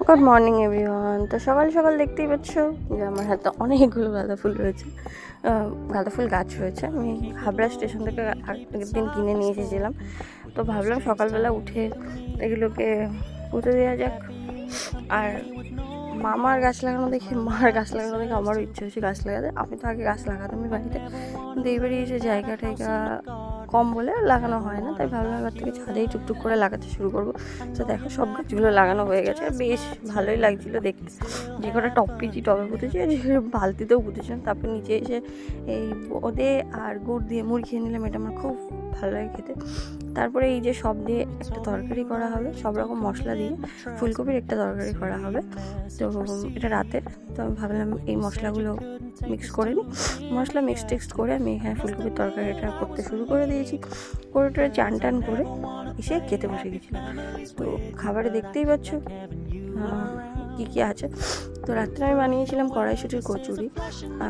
Good morning everyone. তো সকাল সকাল দেখতেই পাচ্ছ যে আমার হাতে অনেকগুলো গাঁদা ফুল রয়েছে, গাঁদা ফুল গাছ রয়েছে। আমি হাবড়া স্টেশন থেকে আগের দিন কিনে নিয়ে এসেছিলাম। তো ভাবলাম সকালবেলা উঠে এগুলোকে পুঁতে দেওয়া যাক। আর মামার গাছ লাগানো দেখে আমারও ইচ্ছে হচ্ছে গাছ লাগাতে। আমি তো আগে গাছ লাগাতামই বাড়িতে, কিন্তু এইবারই এসে জায়গা টায়গা কম বলে লাগানো হয় না, তাই ভাবলাম এবার থেকে ছাদেই টুকটুক করে লাগাতে শুরু করবো। তো দেখো সব গাছগুলো লাগানো হয়ে গেছে, আর বেশ ভালোই লাগছিলো দেখতে। যে কটা টবে পুঁতেছি, আর যে বালতিতেও পুঁতেছিলাম। তারপর নিচে এসে এই বোঁদে আর গুড় দিয়ে মুড়ি খেয়ে নিলাম, এটা আমার খুব ভালো লাগে খেতে। তারপরে এই যে সব দিয়ে একটা তরকারি করা হবে, সব রকম মশলা দিয়ে ফুলকপির একটা তরকারি করা হবে। তো এটা রাতের, তো আমি ভাবলাম এই মশলাগুলো মিক্স করে নিই। মশলা মিক্স করে আমি এখানে ফুলকপির তরকারিটা করতে শুরু করে দিয়েছি। করে চান টান করে এসে খেতে বসে গেছিলাম। তো খাবারে দেখতেই পাচ্ছ কী আছে। তো রাত্রে আমি বানিয়েছিলাম কড়াইশুঁটির কচুরি,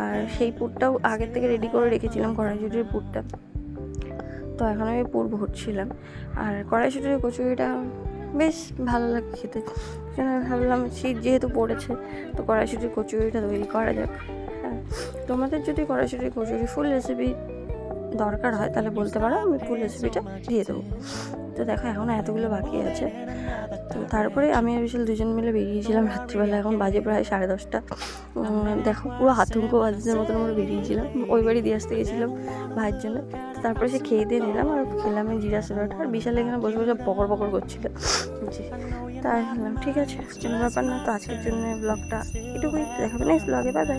আর সেই পুরটাও আগের থেকে রেডি করে রেখেছিলাম, কড়াইশুঁটির পুরটা। তো এখন আমি পুর ভরছিলাম। আর কড়াইশুঁটির কচুরিটা বেশ ভালো লাগে খেতে, সেজন্য ভাবলাম শীত যেহেতু পড়েছে তো কড়াইশুঁটির কচুরিটা তৈরি করা যাক। হ্যাঁ, তোমাদের যদি কড়াইশুঁটির কচুরি ফুল রেসিপি দরকার হয় তাহলে বলতে পারো, আমি ফুল রেসিপিটা দিয়ে দেবো। তো দেখো এখনও এতগুলো বাকি আছে। তো তারপরে আমি আর বিশাল দুজন মিলে বেরিয়েছিলাম রাত্রিবেলা, এখন বাজে প্রায় 10:30। দেখো পুরো হাতুঙ্ক বাজদের মতন আমরা বেরিয়েছিলাম, ওই বাড়ি দিয়ে আসতে গেছিলাম ভাইয়ের জন্য। তারপরে সে খেয়ে দিয়ে নিলাম, আর খেলাম এই জিরা সোডাটা। আর বিশাল এখানে বসে বসে পকড় করছিল। তাই ভাবলাম ঠিক আছে, কোনো ব্যাপার না। তো আজকের জন্য ব্লগটা এটুকুই, দেখাবে নেক্সট ব্লগে। Bye bye.